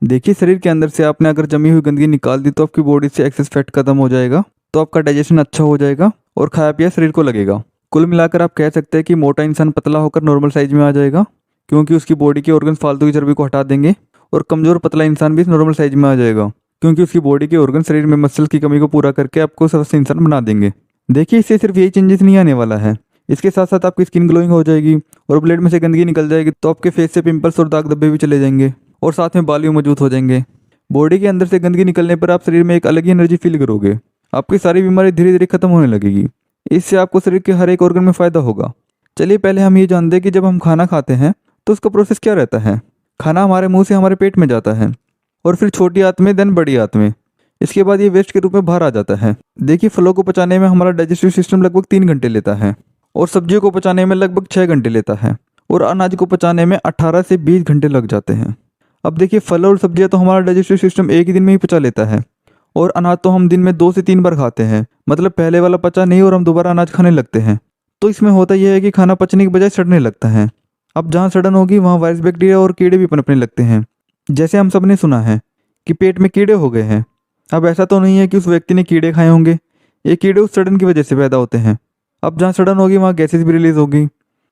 देखिए, शरीर के अंदर से आपने अगर जमी हुई गंदगी निकाल दी तो आपकी बॉडी से एक्सेस फैट खत्म हो जाएगा, तो आपका डाइजेशन अच्छा हो जाएगा और खाया पिया शरीर को लगेगा। कुल मिलाकर आप कह सकते हैं कि मोटा इंसान पतला होकर नॉर्मल साइज में आ जाएगा, क्योंकि उसकी बॉडी के ऑर्गन फालतू की चर्बी को हटा देंगे। और कमजोर पतला इंसान भी नॉर्मल साइज में आ जाएगा, क्योंकि उसकी बॉडी के ऑर्गन शरीर में मसल की कमी को पूरा करके आपको स्वस्थ इंसान बना देंगे। देखिए, इससे सिर्फ यही चेंजेस नहीं आने वाला है, इसके साथ साथ आपकी स्किन ग्लोइंग हो जाएगी और ब्लड में से गंदगी निकल जाएगी, तो आपके फेस से पिंपल्स और दाग धब्बे भी चले जाएंगे और साथ में बाल भी मौजूद हो जाएंगे। बॉडी के अंदर से गंदगी निकलने पर आप शरीर में एक अलग ही एनर्जी फील करोगे। आपकी सारी बीमारी धीरे धीरे खत्म होने लगेगी। इससे आपको शरीर के हर एक ऑर्गन में फायदा होगा। चलिए पहले हम ये जानते हैं कि जब हम खाना खाते हैं तो उसका प्रोसेस क्या रहता है। खाना हमारे मुंह से हमारे पेट में जाता है और फिर छोटी आंत में, देन बड़ी आंत में। इसके बाद ये वेस्ट के रूप में बाहर आ जाता है। देखिए, फलों को पचाने में हमारा डाइजेस्टिव सिस्टम लगभग 3 घंटे लेता है और सब्जियों को पचाने में लगभग 6 घंटे लेता है और अनाज को पचाने में 18 से 20 घंटे लग जाते हैं। अब देखिए, फल और सब्जियां तो हमारा डाइजेस्टिव सिस्टम एक ही दिन में ही पचा लेता है और अनाज तो हम दिन में 2 से 3 बार खाते हैं। मतलब पहले वाला पचा नहीं और हम दोबारा अनाज खाने लगते हैं। तो इसमें होता यह है कि खाना पचने की बजाय सड़ने लगता है। अब जहाँ सड़न होगी वहाँ वायरस, बैक्टीरिया और कीड़े भी पनपने लगते हैं। जैसे हम सब ने सुना है कि पेट में कीड़े हो गए हैं। अब ऐसा तो नहीं है कि उस व्यक्ति ने कीड़े खाए होंगे, ये कीड़े उस सड़न की वजह से पैदा होते हैं। अब जहाँ सड़न होगी वहाँ गैसेस भी रिलीज होगी,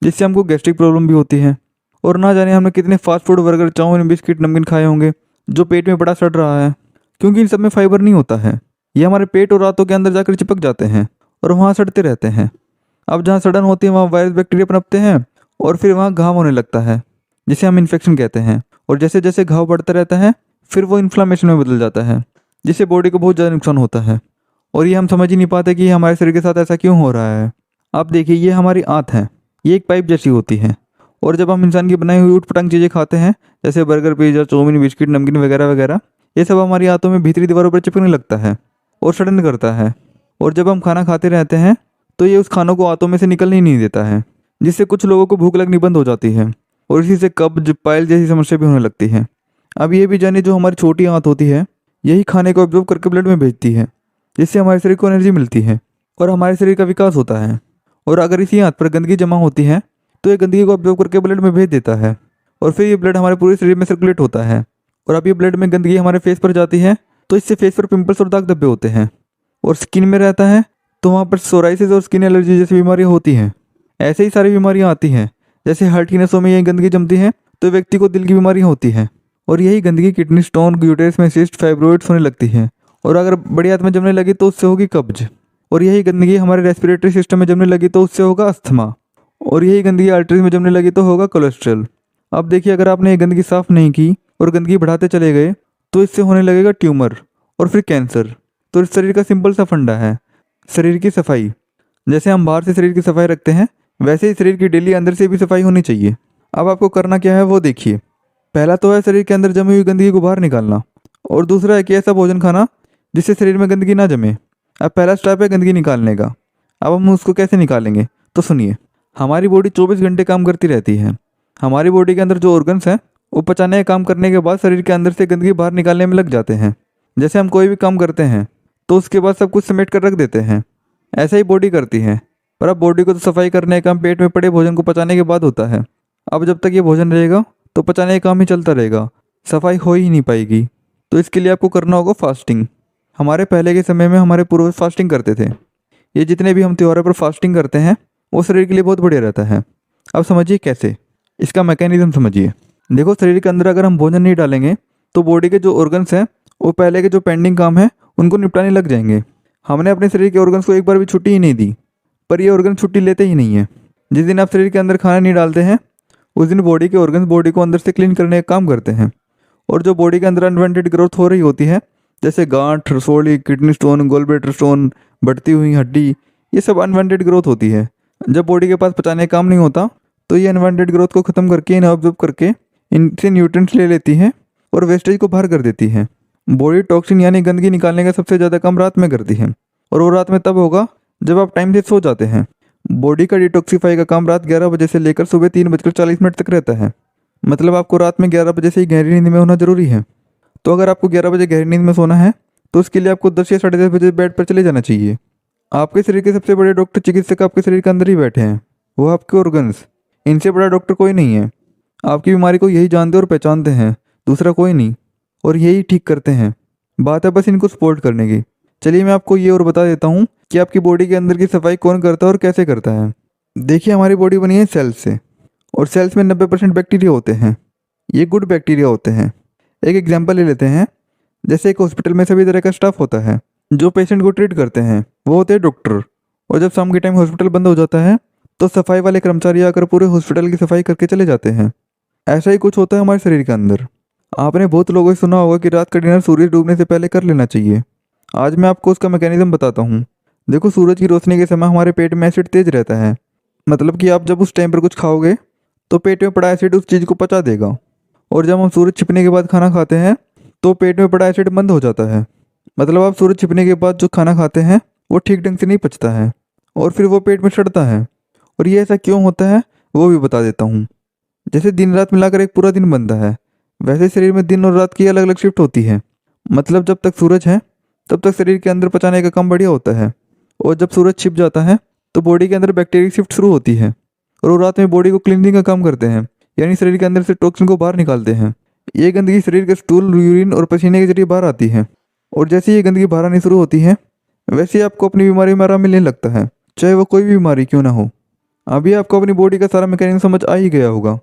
जिससे हमको गैस्ट्रिक प्रॉब्लम भी होती है। और ना जाने हमने कितने fast food, burger, chow mein, biscuit, नमकीन खाए होंगे जो पेट में बड़ा सड़ रहा है, क्योंकि इन सब में फाइबर नहीं होता है। ये हमारे पेट और रातों के अंदर जाकर चिपक जाते हैं और वहाँ सड़ते रहते हैं। अब जहाँ सड़न होती है वहाँ वायरस, बैक्टीरिया पनपते हैं और फिर वहाँ घाव होने लगता है, जिसे हम इन्फेक्शन कहते हैं। और जैसे जैसे घाव बढ़ता रहता है फिर वो इन्फ्लामेशन में बदल जाता है, जिससे बॉडी को बहुत ज़्यादा नुकसान होता है। और ये हम समझ ही नहीं पाते कि हमारे शरीर के साथ ऐसा क्यों हो रहा है। आप देखिए, ये हमारी आंत है, ये एक पाइप जैसी होती है। और जब हम इंसान की बनाई हुई ऊटपटांग चीज़ें खाते हैं, जैसे बर्गर, पिज्जा, चाउमीन, बिस्किट, नमकीन वगैरह वगैरह, ये सब हमारी आंतों में भीतरी दीवारों पर चिपकने लगता है और सड़न करता है। और जब हम खाना खाते रहते हैं तो ये उस खानों को आंतों में से निकलने ही नहीं देता है, जिससे कुछ लोगों को भूख लगनी बंद हो जाती है और इसी से कब्ज, पाइल जैसी समस्या भी होने लगती है। अब ये भी जानिए, जो हमारी छोटी आंत होती है यही खाने को ऑब्जॉर्व करके ब्लड में भेजती है, जिससे हमारे शरीर को एनर्जी मिलती है और हमारे शरीर का विकास होता है। और अगर इसी आंत पर गंदगी जमा होती है तो ये गंदगी को ऑब्जॉर्व करके ब्लड में भेज देता है और फिर ये ब्लड हमारे पूरे शरीर में सर्कुलेट होता है। और अब ये ब्लड में गंदगी हमारे फेस पर जाती है तो इससे फेस पर पिंपल्स और दाग धब्बे होते हैं। और स्किन में रहता है तो वहाँ पर सोराइसिस और स्किन एलर्जी जैसी बीमारियाँ होती हैं। ऐसे ही सारी बीमारियाँ आती हैं। जैसे हार्ट की नसों में यही गंदगी जमती है तो व्यक्ति को दिल की बीमारियाँ होती हैं। और यही गंदगी किडनी स्टोन, यूटेरस में सिस्ट, फाइब्रोइड्स होने लगती है। और अगर बड़ी आंत में जमने लगी तो उससे होगी कब्ज। और यही गंदगी हमारे रेस्पिरेटरी सिस्टम में जमने लगी तो उससे होगा अस्थमा। और यही गंदगी आर्टरीज में जमने लगी तो होगा कोलेस्ट्रॉल। अब देखिए, अगर आपने ये गंदगी साफ नहीं की और गंदगी बढ़ाते चले गए तो इससे होने लगेगा ट्यूमर और फिर कैंसर। तो इस शरीर का सिंपल सा फंडा है शरीर की सफाई। जैसे हम बाहर से शरीर की सफाई रखते हैं, वैसे ही शरीर की डेली अंदर से भी सफाई होनी चाहिए। अब आपको करना क्या है वो देखिए। पहला तो है शरीर के अंदर जमी हुई गंदगी को बाहर निकालना, और दूसरा है कि ऐसा भोजन खाना जिससे शरीर में गंदगी ना जमे। अब पहला स्टेप है गंदगी निकालने का। अब हम उसको कैसे निकालेंगे तो सुनिए। हमारी बॉडी 24 घंटे काम करती रहती है। हमारी बॉडी के अंदर जो ऑर्गन्स हैं वो पचाने का काम करने के बाद शरीर के अंदर से गंदगी बाहर निकालने में लग जाते हैं। जैसे हम कोई भी काम करते हैं तो उसके बाद सब कुछ समेट कर रख देते हैं, ऐसा ही बॉडी करती है। पर अब बॉडी को तो सफाई करने का काम पेट में पड़े भोजन को पचाने के बाद होता है। अब जब तक ये भोजन रहेगा तो पचाने का काम ही चलता रहेगा, सफाई हो ही नहीं पाएगी। तो इसके लिए आपको करना होगा फास्टिंग। हमारे पहले के समय में हमारे पूर्वज फास्टिंग करते थे। ये जितने भी हम त्योहारों पर फास्टिंग करते हैं वो शरीर के लिए बहुत बढ़िया रहता है। अब समझिए कैसे, इसका मैकेनिज्म समझिए। देखो, शरीर के अंदर अगर हम भोजन नहीं डालेंगे तो बॉडी के जो ऑर्गन्स हैं वो पहले के जो पेंडिंग काम है उनको निपटाने लग जाएंगे। हमने अपने शरीर के ऑर्गन्स को एक बार भी छुट्टी ही नहीं दी, पर ये ऑर्गन छुट्टी लेते ही नहीं है। जिस दिन आप शरीर के अंदर खाना नहीं डालते हैं उस दिन बॉडी के ऑर्गन्स बॉडी को अंदर से क्लीन करने का काम करते हैं। और जो बॉडी के अंदर अनवांटेड ग्रोथ हो रही होती है, जैसे गांठ, रसोली, किडनी स्टोन, गोलब्लैडर स्टोन, बढ़ती हुई हड्डी, ये सब अनवांटेड ग्रोथ होती है। जब बॉडी के पास पचाने का काम नहीं होता तो ये अनवांटेड ग्रोथ को ख़त्म करके, इन्हें ऑब्जॉर्व करके इनसे न्यूट्रिएंट्स ले लेती है और वेस्टेज को बाहर कर देती है। बॉडी टॉक्सिन यानी गंदगी निकालने का सबसे ज़्यादा काम रात में करती है, और वो रात में तब होगा जब आप टाइम से सो जाते हैं। बॉडी का डिटॉक्सीफाई का काम रात 11 बजे से लेकर सुबह 3:40 तक रहता है। मतलब आपको रात में 11 बजे से ही गहरी नींद में होना जरूरी है। तो अगर आपको 11 बजे गहरी नींद में सोना है तो उसके लिए आपको 10 या 10:30 बजे बेड पर चले जाना चाहिए। आपके शरीर के सबसे बड़े डॉक्टर, चिकित्सक आपके शरीर के अंदर ही बैठे हैं, वो आपके ऑर्गन्स। इनसे बड़ा डॉक्टर कोई नहीं है। आपकी बीमारी को यही जानते और पहचानते हैं, दूसरा कोई नहीं। और यही ठीक करते हैं। बात है बस इनको सपोर्ट करने की। चलिए मैं आपको ये और बता देता हूँ कि आपकी बॉडी के अंदर की सफाई कौन करता है और कैसे करता है। देखिए हमारी बॉडी बनी है सेल्स से, और सेल्स में 90% बैक्टीरिया होते हैं। ये गुड बैक्टीरिया होते हैं। एक एग्जांपल ले लेते हैं। जैसे एक हॉस्पिटल में सभी तरह का स्टाफ होता है। जो पेशेंट को ट्रीट करते हैं वो होते हैं डॉक्टर। और जब शाम के टाइम हॉस्पिटल बंद हो जाता है तो सफाई वाले कर्मचारी आकर पूरे हॉस्पिटल की सफाई करके चले जाते हैं। ऐसा ही कुछ होता है हमारे शरीर के अंदर। आपने बहुत लोगों से सुना होगा कि रात का डिनर सूरज डूबने से पहले कर लेना चाहिए। आज मैं आपको उसका मैकेनिज्म बताता हूँ। देखो, सूरज की रोशनी के समय हमारे पेट में एसिड तेज रहता है। मतलब कि आप जब उस टाइम पर कुछ खाओगे तो पेट में पड़ा एसिड उस चीज़ को पचा देगा। और जब हम सूरज छिपने के बाद खाना खाते हैं तो पेट में पड़ा एसिड बंद हो जाता है। मतलब आप सूरज छिपने के बाद जो खाना खाते हैं वो ठीक ढंग से नहीं पचता है और फिर वो पेट में सड़ता है। और ये ऐसा क्यों होता है वो भी बता देता हूँ। जैसे दिन रात मिलाकर एक पूरा दिन बनता है, वैसे शरीर में दिन और रात की अलग अलग शिफ्ट होती है। मतलब जब तक सूरज है तब तक शरीर के अंदर पचाने का काम बढ़िया होता है, और जब सूरज छिप जाता है तो बॉडी के अंदर बैक्टीरिया शिफ्ट शुरू होती है और वो रात में बॉडी को क्लीनिंग का काम करते हैं, यानी शरीर के अंदर से टॉक्सिन को बाहर निकालते हैं। ये गंदगी शरीर के स्टूल, यूरिन और पसीने के जरिए बाहर आती है। और जैसे ये गंदगी बाहर आनी शुरू होती है वैसे ही आपको अपनी बीमारी में आराम मिलने लगता है, चाहे वो कोई भी बीमारी क्यों ना हो। अभी आपको अपनी बॉडी का सारा मैकेनिज्म समझ आ ही गया होगा।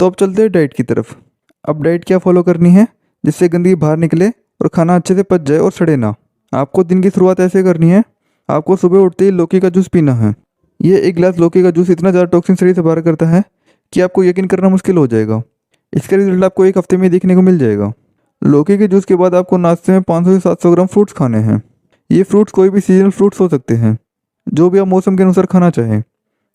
तो अब चलते हैं डाइट की तरफ। अब डाइट क्या फॉलो करनी है जिससे गंदगी बाहर निकले और खाना अच्छे से पच जाए और सड़े ना। आपको दिन की शुरुआत ऐसे करनी है। आपको सुबह उठते ही लौकी का जूस पीना है। ये एक गिलास लौकी का जूस इतना ज़्यादा टॉक्सिन शरीर से बाहर करता है कि आपको यकीन करना मुश्किल हो जाएगा। इसका रिजल्ट आपको एक हफ्ते में देखने को मिल जाएगा। लौकी के जूस के बाद आपको नाश्ते में 500 से 700 ग्राम फ्रूट्स खाने हैं। ये फ्रूट्स कोई भी सीजनल फ्रूट्स हो सकते हैं, जो भी आप मौसम के अनुसार खाना चाहें,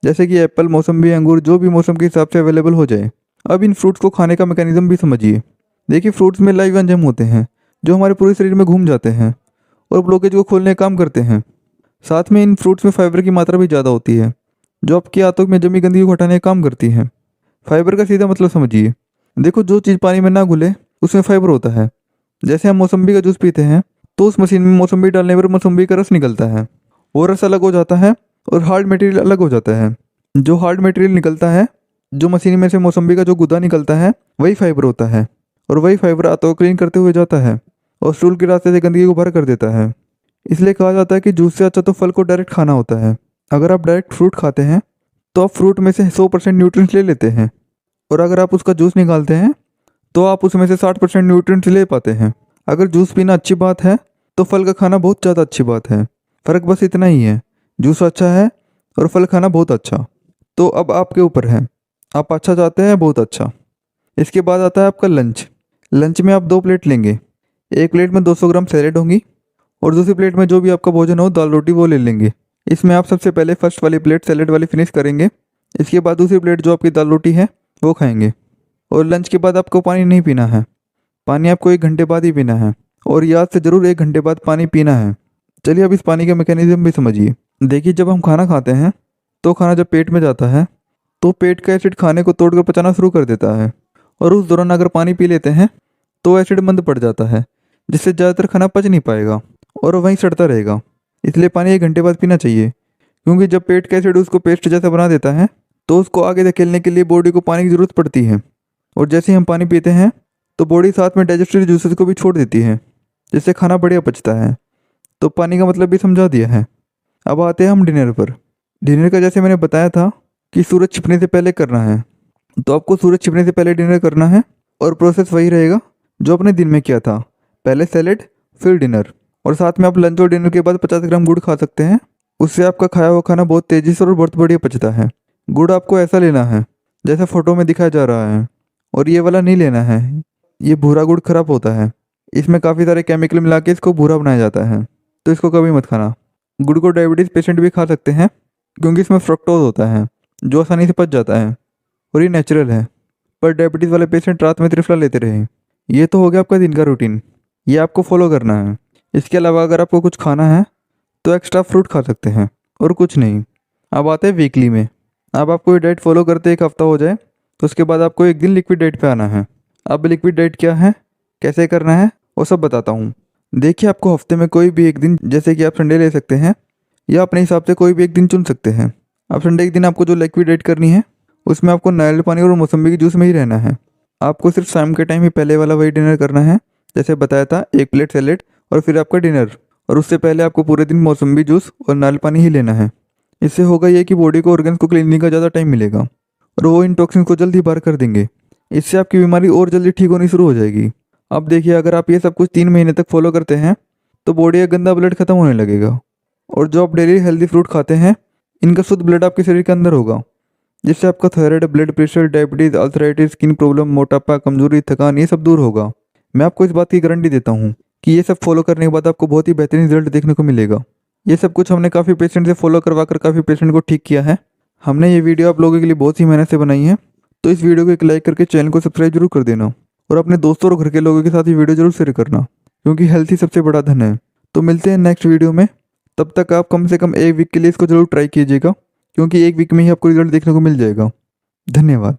जैसे कि एप्पल, मौसम्बी, अंगूर, जो भी मौसम के हिसाब से अवेलेबल हो जाए। अब इन फ्रूट्स को खाने का मैकेनिज्म भी समझिए। देखिए, फ्रूट्स में लाइव एंजाइम होते हैं जो हमारे पूरे शरीर में घूम जाते हैं और ब्लॉकेज को खोलने का काम करते हैं। साथ में इन फ्रूट्स में फाइबर की मात्रा भी ज़्यादा होती है जो आपके आंतों में जमी गंदगी को हटाने का काम करती है। फाइबर का सीधा मतलब समझिए। देखो, जो चीज़ पानी में ना घुले उसमें फाइबर होता है। जैसे हम मौसम्बी का जूस पीते हैं तो उस मशीन में मौसम्बी डालने पर मौसम्बी का रस निकलता है। वो रस अलग हो जाता है और हार्ड मटेरियल अलग हो जाता है। जो हार्ड मटेरियल निकलता है, जो मशीन में से मौसम्बी का जो गुदा निकलता है, वही फाइबर होता है। और वही फाइबर आंतों को क्लीन करते हुए जाता है और स्टूल के रास्ते से गंदगी को बाहर कर देता है। इसलिए कहा जाता है कि जूस से अच्छा तो फल को डायरेक्ट खाना होता है। अगर आप डायरेक्ट फ्रूट खाते हैं तो आप फ्रूट में से 100% न्यूट्रिएंट्स ले लेते हैं, और अगर आप उसका जूस निकालते हैं तो आप उसमें से 60% न्यूट्रिएंट्स ले पाते हैं। अगर जूस पीना अच्छी बात है तो फल का खाना बहुत ज़्यादा अच्छी बात है। फ़र्क बस इतना ही है, जूस अच्छा है और फल खाना बहुत अच्छा। तो अब आपके ऊपर है, आप अच्छा चाहते हैं बहुत अच्छा। इसके बाद आता है आपका लंच। लंच में आप 2 प्लेट लेंगे। एक प्लेट में 200 ग्राम सैलेड होंगी और दूसरी प्लेट में जो भी आपका भोजन हो, दाल रोटी, वो ले लेंगे। इसमें आप सबसे पहले फर्स्ट वाली प्लेट सैलेड वाली फिनिश करेंगे। इसके बाद दूसरी प्लेट जो आपकी दाल रोटी है वो खाएंगे। और लंच के बाद आपको पानी नहीं पीना है। पानी आपको 1 घंटे बाद ही पीना है, और याद से ज़रूर 1 घंटे बाद पानी पीना है। चलिए अब इस पानी का मैकेनिज्म भी समझिए। देखिए, जब हम खाना खाते हैं तो खाना जब पेट में जाता है तो पेट का एसिड खाने को तोड़कर पचाना शुरू कर देता है, और उस दौरान अगर पानी पी लेते हैं तो एसिड मंद पड़ जाता है, जिससे ज़्यादातर खाना पच नहीं पाएगा और वहीं सड़ता रहेगा। इसलिए पानी 1 घंटे बाद पीना चाहिए, क्योंकि जब पेट का एसिड उसको पेस्ट जैसा बना देता है तो उसको आगे धकेलने के लिए बॉडी को पानी की ज़रूरत पड़ती है। और जैसे ही हम पानी पीते हैं तो बॉडी साथ में डाइजेस्टिव जूसेस को भी छोड़ देती है, जिससे खाना बढ़िया पचता है। तो पानी का मतलब भी समझा दिया है। अब आते हैं हम डिनर पर। डिनर का जैसे मैंने बताया था कि सूरज छिपने से पहले करना है, तो आपको सूरज छिपने से पहले डिनर करना है, और प्रोसेस वही रहेगा जो आपने दिन में किया था। पहले सैलेड, फिर डिनर, और साथ में आप लंच और डिनर के बाद 50 ग्राम गुड़ खा सकते हैं। उससे आपका खाया हुआ खाना बहुत तेज़ी से और बहुत बढ़िया पचता है। गुड़ आपको ऐसा लेना है जैसा फ़ोटो में दिखाया जा रहा है, और ये वाला नहीं लेना है। ये भूरा गुड़ खराब होता है, इसमें काफ़ी सारे केमिकल मिला के इसको भूरा बनाया जाता है, तो इसको कभी मत खाना। गुड़ को डायबिटीज़ पेशेंट भी खा सकते हैं, क्योंकि इसमें फ्रक्टोज होता है जो आसानी से पच जाता है और ये नेचुरल है। पर डायबिटीज़ वाले पेशेंट रात में त्रिफला लेते रहे। ये तो हो गया आपका दिन का रूटीन, ये आपको फॉलो करना है। इसके अलावा अगर आपको कुछ खाना है तो एक्स्ट्रा फ्रूट खा सकते हैं, और कुछ नहीं। अब आते हैं वीकली में। अब आपको ये डाइट फॉलो करते 1 हफ्ता हो जाए तो उसके बाद आपको एक दिन लिक्विड डाइट पे आना है। अब लिक्विड डाइट क्या है, कैसे करना है, वो सब बताता हूँ। देखिए, आपको हफ्ते में कोई भी एक दिन, जैसे कि आप संडे ले सकते हैं या अपने हिसाब से कोई भी एक दिन चुन सकते हैं। अब संडे के दिन आपको जो लिक्विड डाइट करनी है उसमें आपको नारियल पानी और मौसम्बी के जूस में ही रहना है। आपको सिर्फ शाम के टाइम ही पहले वाला वही डिनर करना है जैसे बताया था, 1 प्लेट सैलेड और फिर आपका डिनर। और उससे पहले आपको पूरे दिन मौसम्बी जूस और नारियल पानी ही लेना है। इससे होगा ये कि बॉडी को ऑर्गन्स को क्लीनिंग का ज़्यादा टाइम मिलेगा और वो इन टॉक्सिन को जल्दी बाहर कर देंगे। इससे आपकी बीमारी और जल्दी ठीक होनी शुरू हो जाएगी। अब देखिए, अगर आप ये सब कुछ 3 महीने तक फॉलो करते हैं तो बॉडी का गंदा ब्लड खत्म होने लगेगा। और जो आप डेली हेल्दी फ्रूट खाते हैं, इनका शुद्ध ब्लड आपके शरीर के अंदर होगा, जिससे आपका थायराइड, ब्लड प्रेशर, डायबिटीज़, अल्सराइटिस, स्किन प्रॉब्लम, मोटापा, कमजोरी, थकान, ये सब दूर होगा। मैं आपको इस बात की गारंटी देता हूँ कि ये सब फॉलो करने के बाद आपको बहुत ही बेहतरीन रिजल्ट देखने को मिलेगा। ये सब कुछ हमने काफ़ी पेशेंट से फॉलो करवा कर काफ़ी पेशेंट को ठीक किया है। हमने ये वीडियो आप लोगों के लिए बहुत ही मेहनत से बनाई है। तो इस वीडियो को एक लाइक करके चैनल को सब्सक्राइब जरूर कर देना और अपने दोस्तों और घर के लोगों के साथ ये वीडियो जरूर शेयर करना, क्योंकि हेल्थ ही सबसे बड़ा धन है। तो मिलते हैं नेक्स्ट वीडियो में। तब तक आप कम से कम 1 वीक के लिए इसको जरूर ट्राई कीजिएगा, क्योंकि 1 वीक में ही आपको रिजल्ट देखने को मिल जाएगा। धन्यवाद।